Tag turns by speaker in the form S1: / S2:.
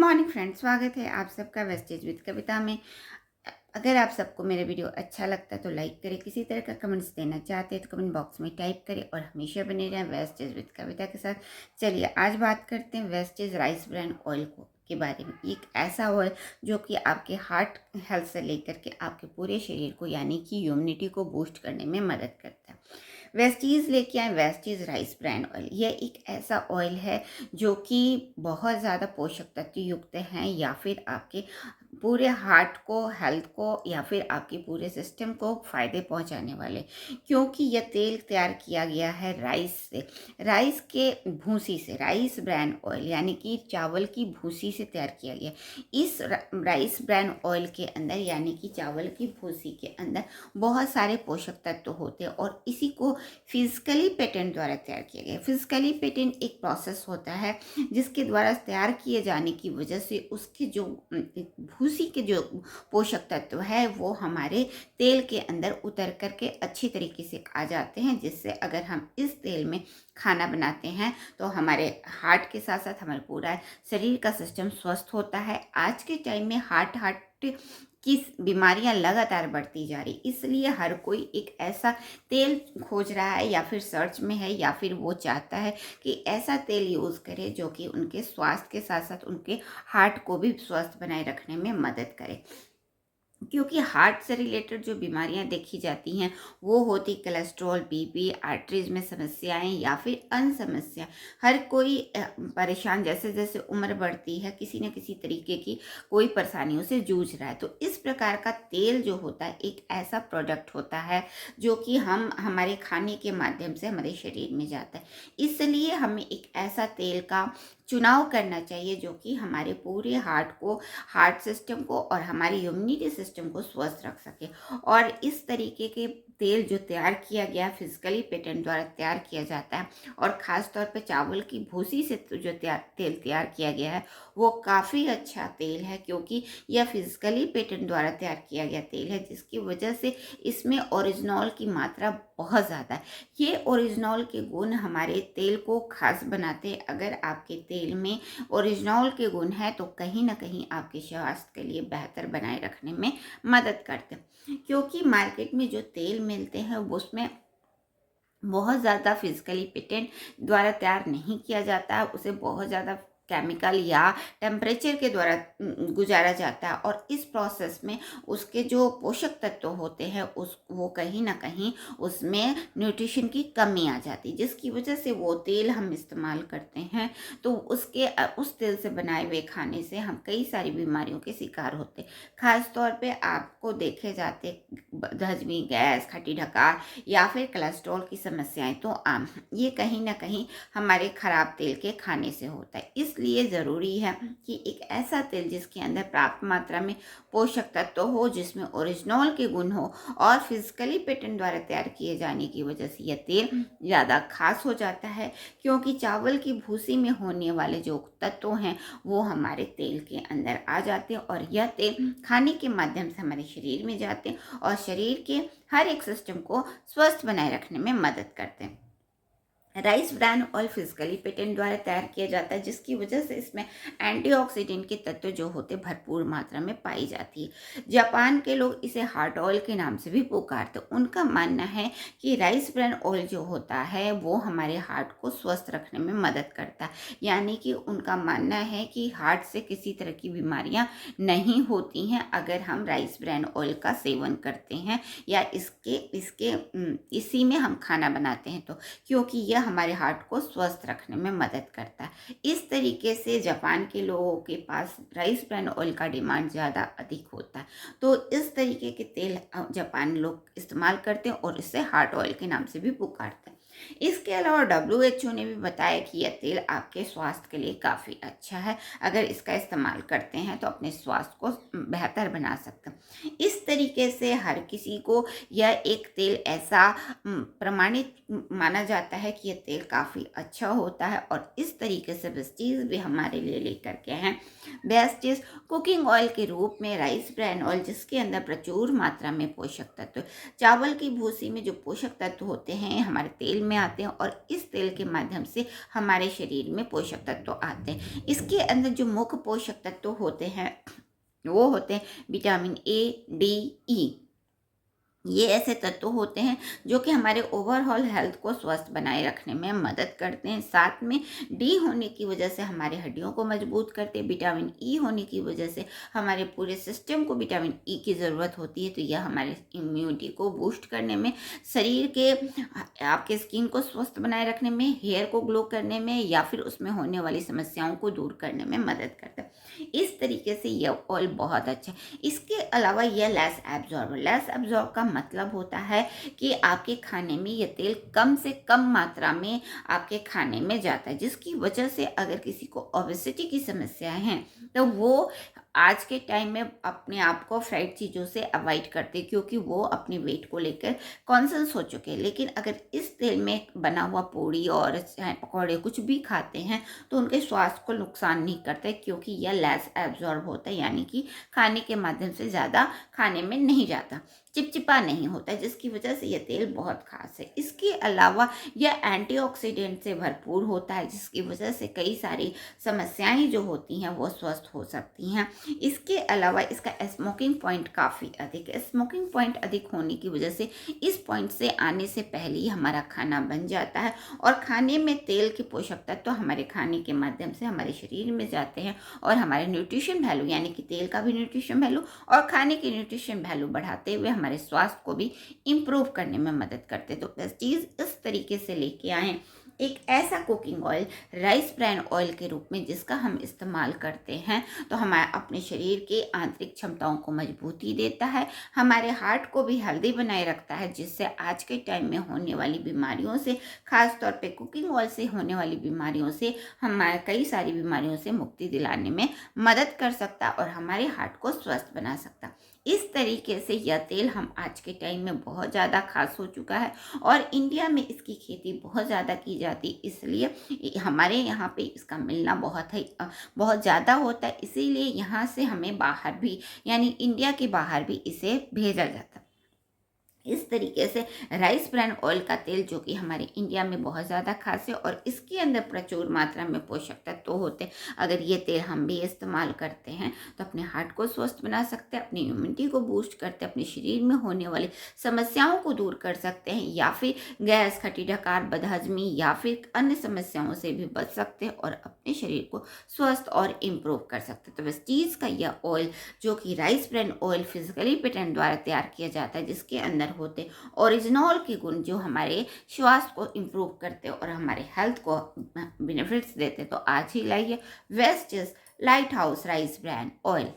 S1: Morning friends, स्वागत है आप सबका वेस्टेज विद कविता में। अगर आप सबको मेरा वीडियो अच्छा लगता है तो लाइक करें। किसी तरह का कमेंट्स देना चाहते हैं तो कमेंट बॉक्स में टाइप करें और हमेशा बने रहें वेस्टेज विद कविता के साथ। चलिए आज बात करते हैं वेस्टेज राइस ब्रान ऑयल को के बारे में। एक ऐसा ऑयल जो कि आपके हार्ट हेल्थ से लेकर के आपके पूरे शरीर को यानी कि इम्यूनिटी को बूस्ट करने में मदद करता है। वेस्टीज लेके आए वेस्टीज राइस ब्रान ऑयल। यह एक ऐसा ऑयल है जो कि बहुत ज़्यादा पोषक तत्व युक्त हैं या फिर आपके पूरे हार्ट को, हेल्थ को या फिर आपके पूरे सिस्टम को फ़ायदे पहुंचाने वाले, क्योंकि यह तेल तैयार किया गया है राइस से, राइस के भूसी से। राइस ब्रान ऑयल यानी कि चावल की भूसी से तैयार किया गया। इस राइस ब्रान ऑयल के अंदर यानी कि चावल की भूसी के अंदर बहुत सारे पोषक तत्व होते हैं और इसी को फिजिकली पेटेंट द्वारा तैयार किया गया। फिजिकली पेटेंट एक प्रोसेस होता है जिसके द्वारा तैयार किए जाने की वजह से उसके जो भूसी के जो पोषक तत्व है वो हमारे तेल के अंदर उतर करके अच्छी तरीके से आ जाते हैं, जिससे अगर हम इस तेल में खाना बनाते हैं तो हमारे हार्ट के साथ साथ हमारे पूरा शरीर का सिस्टम स्वस्थ होता है। आज के टाइम में हार्ट की बीमारियां लगातार बढ़ती जा रही, इसलिए हर कोई एक ऐसा तेल खोज रहा है या फिर सर्च में है या फिर वो चाहता है कि ऐसा तेल यूज़ करे जो कि उनके स्वास्थ्य के साथ साथ उनके हार्ट को भी स्वस्थ बनाए रखने में मदद करे। क्योंकि हार्ट से रिलेटेड जो बीमारियां देखी जाती हैं वो होती कोलेस्ट्रॉल, बीपी, आर्टरीज में समस्याएं या फिर अन्य समस्या। हर कोई परेशान, जैसे जैसे उम्र बढ़ती है किसी न किसी तरीके की कोई परेशानियों से जूझ रहा है। तो इस प्रकार का तेल जो होता है एक ऐसा प्रोडक्ट होता है जो कि हम हमारे खाने के माध्यम से हमारे शरीर में जाता है। इसलिए हमें एक ऐसा तेल का चुनाव करना चाहिए जो कि हमारे पूरे हार्ट सिस्टम को और हमारी इम्यूनिटी सिस्टम को स्वस्थ रख सके। और इस तरीके के तेल जो तैयार किया गया फिजिकली पेटेंट द्वारा तैयार किया जाता है और ख़ास तौर पे चावल की भूसी से जो तेल तैयार किया गया है वो काफ़ी अच्छा तेल है, क्योंकि यह फिजिकली पेटेंट द्वारा तैयार किया गया तेल है, जिसकी वजह से इसमें ओरिजिनॉल की मात्रा बहुत ज़्यादा है। ये ओरिजिनॉल के गुण हमारे तेल को खास बनाते हैं। अगर आपके तेल में ओरिजिनॉल के गुण है तो कहीं ना कहीं आपके स्वास्थ्य के लिए बेहतर बनाए रखने में मदद करते हैं, क्योंकि मार्केट में जो तेल मिलते हैं उसमें बहुत ज़्यादा फिजिकली पेटेंट द्वारा तैयार नहीं किया जाता है, उसे बहुत ज़्यादा केमिकल या टेम्परेचर के द्वारा गुजारा जाता है और इस प्रोसेस में उसके जो पोषक तत्व होते हैं वो कहीं ना कहीं उसमें न्यूट्रिशन की कमी आ जाती है, जिसकी वजह से वो तेल हम इस्तेमाल करते हैं तो उस तेल से बनाए हुए खाने से हम कई सारी बीमारियों के शिकार होते हैं। खास तौर पे आपको देखे जाते हजमी, गैस, खट्टी ढकार या फिर कोलेस्ट्रॉल की समस्याएं तो आम हैं। ये कहीं ना कहीं हमारे खराब तेल के खाने से होता है। इसलिए ज़रूरी है कि एक ऐसा तेल जिसके अंदर पर्याप्त मात्रा में पोषक तत्व हो, जिसमें ओरिजिनॉल के गुण हो और फिजिकली पेटेंट द्वारा तैयार किए जाने की वजह से यह तेल ज़्यादा खास हो जाता है, क्योंकि चावल की भूसी में होने वाले जो तत्व हैं वो हमारे तेल के अंदर आ जाते हैं और यह तेल खाने के माध्यम से हमारे शरीर में जाते हैं और शरीर के हर एक सिस्टम को स्वस्थ बनाए रखने में मदद करते हैं। Rice bran oil physically patent द्वारा तैयार किया जाता है, जिसकी वजह से इसमें एंटीऑक्सीडेंट के तत्व जो होते भरपूर मात्रा में पाई जाती है। जापान के लोग इसे हार्ट ऑयल के नाम से भी पुकारते। उनका मानना है कि राइस ब्रान ऑयल जो होता है वो हमारे हार्ट को स्वस्थ रखने में मदद करता है, यानी कि उनका मानना है कि हार्ट से किसी तरह की बीमारियां नहीं होती हैं अगर हम राइस ब्रान ऑयल का सेवन करते हैं या इसके इसके इसी में हम खाना बनाते हैं, तो क्योंकि यह हमारे हार्ट को स्वस्थ रखने में मदद करता है। इस तरीके से जापान के लोगों के पास राइस ब्रान ऑयल का डिमांड ज़्यादा अधिक होता है, तो इस तरीके के तेल जापान लोग इस्तेमाल करते हैं और इसे हार्ट ऑयल के नाम से भी पुकारते हैं। इसके अलावा WHO ने भी बताया कि यह तेल आपके स्वास्थ्य के लिए काफ़ी अच्छा है। अगर इसका इस्तेमाल करते हैं तो अपने स्वास्थ्य को बेहतर बना सकते हैं। इस तरीके से हर किसी को यह एक तेल ऐसा प्रमाणित माना जाता है कि यह तेल काफ़ी अच्छा होता है और इस तरीके से वेस्टीज भी हमारे लिए लेकर के हैं। वेस्टीज कुकिंग ऑयल के रूप में राइस ब्रान ऑयल, जिसके अंदर प्रचुर मात्रा में पोषक तत्व, चावल की भूसी में जो पोषक तत्व होते हैं हमारे तेल में आते हैं और इस तेल के माध्यम से हमारे शरीर में पोषक तत्व आते हैं। इसके अंदर जो मुख्य पोषक तत्व होते हैं वो होते हैं विटामिन ए, डी, ई। ये ऐसे तत्व होते हैं जो कि हमारे ओवरऑल हेल्थ को स्वस्थ बनाए रखने में मदद करते हैं। साथ में डी होने की वजह से हमारे हड्डियों को मजबूत करते हैं। विटामिन ई होने की वजह से हमारे पूरे सिस्टम को विटामिन ई की ज़रूरत होती है, तो यह हमारे इम्यूनिटी को बूस्ट करने में, शरीर के आपके स्किन को स्वस्थ बनाए रखने में, हेयर को ग्लो करने में या फिर उसमें होने वाली समस्याओं को दूर करने में मदद करता है। इस तरीके से यह ऑयल बहुत अच्छा है। इसके अलावा यह लेस एब्जॉर्ब का मतलब होता है कि आपके खाने में ये तेल कम से कम मात्रा में आपके खाने में जाता है, जिसकी वजह से अगर किसी को ओबेसिटी की समस्याएं हैं तो वो आज के टाइम में अपने आप को फ्राइड चीज़ों से अवॉइड करते हैं, क्योंकि वो अपने वेट को लेकर कॉन्शियस हो चुके हैं। लेकिन अगर इस तेल में बना हुआ पूड़ी और चाहे पकौड़े कुछ भी खाते हैं तो उनके स्वास्थ्य को नुकसान नहीं करता है, क्योंकि यह लेस एब्जॉर्ब होता है, यानी कि खाने के माध्यम से ज़्यादा खाने में नहीं जाता, चिपचिपा नहीं होता, जिसकी वजह से यह तेल बहुत खास है। इसके अलावा यह एंटीऑक्सीडेंट से भरपूर होता है, जिसकी वजह से कई सारी समस्याएं जो होती हैं वो स्वस्थ हो सकती हैं। इसके अलावा इसका स्मोकिंग पॉइंट काफ़ी अधिक है। स्मोकिंग पॉइंट अधिक होने की वजह से इस पॉइंट से आने से पहले ही हमारा खाना बन जाता है और खाने में तेल के पोषक तत्व तो हमारे खाने के माध्यम से हमारे शरीर में जाते हैं और हमारे न्यूट्रिशन वैल्यू, यानी कि तेल का भी न्यूट्रिशन वैल्यू और खाने की न्यूट्रिशन वैल्यू बढ़ाते हुए हमारे स्वास्थ्य को भी इम्प्रूव करने में मदद करते। तो प्रेस्टीज इस तरीके से लेके आए एक ऐसा cooking oil rice bran oil के रूप में, जिसका हम इस्तेमाल करते हैं तो हमारे अपने शरीर के आंतरिक क्षमताओं को मजबूती देता है, हमारे हार्ट को भी हेल्दी बनाए रखता है, जिससे आज के टाइम में होने वाली बीमारियों से, खास तौर पे कुकिंग ऑयल से होने वाली बीमारियों से, हमारे कई सारी बीमारियों से मुक्ति दिलाने में मदद कर सकता और हमारे हार्ट को स्वस्थ बना सकता। इस तरीके से यह तेल हम आज के टाइम में बहुत ज़्यादा खास हो चुका है और इंडिया में इसकी खेती बहुत ज़्यादा की जाती, इसलिए हमारे यहाँ पे इसका मिलना बहुत ज़्यादा होता है, इसीलिए यहाँ से हमें बाहर भी, यानी इंडिया के बाहर भी इसे भेजा जाता है। इस तरीके से राइस ब्रान ऑयल का तेल, जो कि हमारे इंडिया में बहुत ज़्यादा खास है और इसके अंदर प्रचुर मात्रा में पोषक तत्व होते हैं, अगर ये तेल हम भी इस्तेमाल करते हैं तो अपने हार्ट को स्वस्थ बना सकते हैं, अपनी इम्यूनिटी को बूस्ट करते हैं, अपने शरीर में होने वाली समस्याओं को दूर कर सकते हैं, या फिर गैस, खट्टी डकार, बदहजमी या फिर अन्य समस्याओं से भी बच सकते हैं और अपने शरीर को स्वस्थ और इम्प्रूव कर सकते हैं। तो वेस्टीज का यह ऑयल, जो कि rice bran oil physically patent द्वारा तैयार किया जाता है, जिसके अंदर होते ओरिजिनल के गुण जो हमारे स्वास्थ्य को इम्प्रूव करते और हमारे हेल्थ को बेनिफिट्स देते, तो आज ही लाइए Vestige light house rice bran oil.